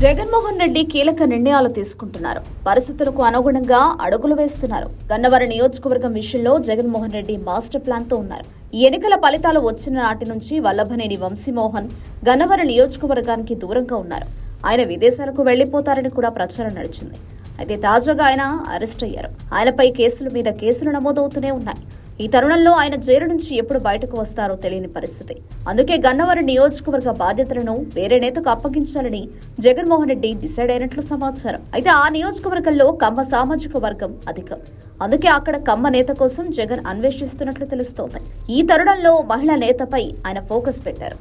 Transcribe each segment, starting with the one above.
జగన్మోహన్ రెడ్డి కీలక నిర్ణయాలు తీసుకుంటున్నారు. పరిస్థితులకు అనుగుణంగా అడుగులు వేస్తున్నారు. గన్నవరం నియోజకవర్గం విషయంలో జగన్మోహన్ రెడ్డి మాస్టర్ ప్లాన్ తో ఉన్నారు. ఈ ఎన్నికల ఫలితాలు వచ్చిన నాటి నుంచి వల్లభనేని వంశీమోహన్ గన్నవరం నియోజకవర్గానికి దూరంగా ఉన్నారు. ఆయన విదేశాలకు వెళ్లిపోతారని కూడా ప్రచారం నడిచింది. అయితే తాజాగా ఆయన అరెస్ట్ అయ్యారు. ఆయనపై కేసుల మీద కేసులు నమోదవుతూనే ఉన్నాయి. ఈ తరుణంలో ఆయన జైలు నుంచి ఎప్పుడు బయటకు వస్తారో తెలియని పరిస్థితి. అందుకే గన్నవరం నియోజకవర్గ బాధ్యతలను వేరే నేతకు అప్పగించాలని జగన్మోహన్ రెడ్డి డిసైడ్ అయినట్లు సమాచారం. అయితే ఆ నియోజకవర్గంలో కమ్మ సామాజిక వర్గం అధికం. అందుకే అక్కడ కమ్మ నేత కోసం జగన్ అన్వేషిస్తున్నట్లు తెలుస్తోంది. ఈ తరుణంలో మహిళా నేతపై ఆయన ఫోకస్ పెట్టారు.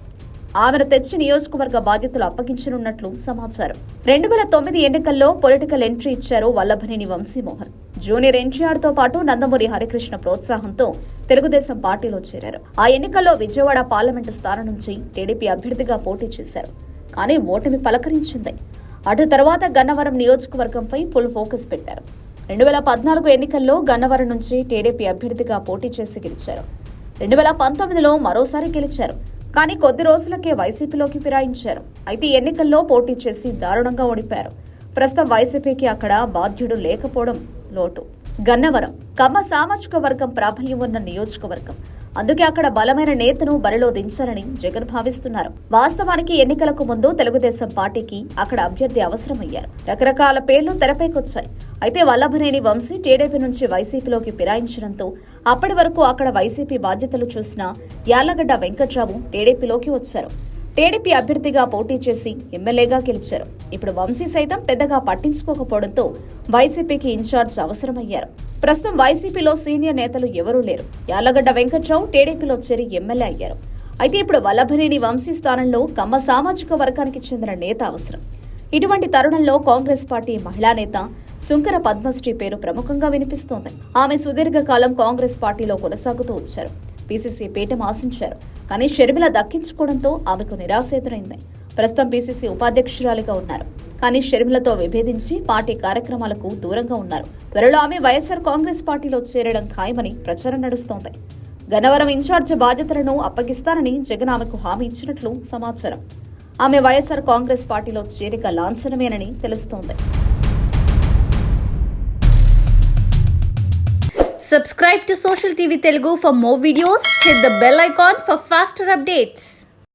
ఆమెను తెచ్చి నియోజకవర్గ బాధ్యతలు అప్పగించనున్నట్లు సమాచారం. 2009 ఎన్నికల్లో పొలిటికల్ ఎంట్రీ ఇచ్చారు వల్లభనేని వంశీమోహన్. జూనియర్ ఎన్టీఆర్ తో పాటు నందమూరి హరికృష్ణ ప్రోత్సాహంతో తెలుగుదేశం పార్టీలో చేరారు. ఆ ఎన్నికల్లో విజయవాడ పార్లమెంటు స్థానం నుంచి టీడీపీ అభ్యర్థిగా పోటీ చేశారు. కానీ ఓటమి పలకరించింది. అటు తర్వాత గన్నవరం నియోజకవర్గంపై ఫుల్ ఫోకస్ పెట్టారు. 2014 ఎన్నికల్లో గన్నవరం నుంచి టీడీపీ అభ్యర్థిగా పోటీ చేసి గెలిచారు. 2019లో మరోసారి గెలిచారు. కానీ కొద్ది రోజులకే వైసీపీలోకి ఫిరాయించారు. అయితే ఎన్నికల్లో పోటీ చేసి దారుణంగా ఓడిపారు. ప్రస్తుతం వైసీపీకి అక్కడ బాధ్యుడు లేకపోవడం లోటు. గన్నవరం కమ్మ సామాజిక వర్గం ప్రాబల్యం ఉన్న నియోజకవర్గం. అందుకే అక్కడ బలమైన నేతను బరిలో దించాలని జగన్ భావిస్తున్నారు. వాస్తవానికి ఎన్నికలకు ముందు తెలుగుదేశం పార్టీకి అక్కడ అభ్యర్థి అవసరమయ్యారు. రకరకాల పేర్లు తెరపైకొచ్చాయి. అయితే వల్లభనేని వంశీ టీడీపీ నుంచి వైసీపీలోకి ఫిరాయించడంతో అప్పటి వరకు అక్కడ వైసీపీ బాధ్యతలు చూసిన యార్లగడ్డ వెంకట్రావు టీడీపీలోకి వచ్చారు. టీడీపీ అభ్యర్థిగా పోటీ చేసి ఎమ్మెల్యేగా గెలిచారు. ఇప్పుడు వంశీ సైతం పెద్దగా పట్టించుకోకపోవడంతో వైసీపీకి ఇన్ఛార్జ్ అవసరమయ్యారు. ప్రస్తుతం వైసీపీలో సీనియర్ నేతలు ఎవరూ లేరు. యార్లగడ్డ వెంకట్రావు టీడీపీలో చేరి ఎమ్మెల్యే అయ్యారు. అయితే ఇప్పుడు వల్లభనేని వంశీ స్థానంలో కమ్మ సామాజిక వర్గానికి చెందిన నేత అవసరం. ఇటువంటి తరుణంలో కాంగ్రెస్ పార్టీ మహిళా నేత సుంకర పద్మశ్రీ పేరు ప్రముఖంగా వినిపిస్తోంది. ఆమె సుదీర్ఘకాలం కాంగ్రెస్ పార్టీలో కొనసాగుతూ వచ్చారు. పీసీసీ పీఠం ఆశించారు. కానీ షర్మిల దక్కించుకోవడంతో ఆమెకు నిరాశ ఎదురైంది. ప్రస్తుతం పీసీసీ ఉపాధ్యక్షురాలిగా ఉన్నారు. కానీ షర్మిలతో విభేదించి పార్టీ కార్యక్రమాలకు దూరంగా ఉన్నారు. త్వరలో ఆమె వైఎస్ఆర్ కాంగ్రెస్ పార్టీలో చేరడం ఖాయమని ప్రచారం నడుస్తోంది. గన్నవరం ఇన్ఛార్జ్ బాధ్యతలను అప్పగిస్తానని జగన్ ఆమెకు హామీ ఇచ్చినట్లు సమాచారం. ఆమె వైఎస్ఆర్ కాంగ్రెస్ పార్టీలో చేరిక లాంఛనమేనని తెలుస్తోంది. Subscribe to Social TV Telugu for more videos. Hit the bell icon for faster updates.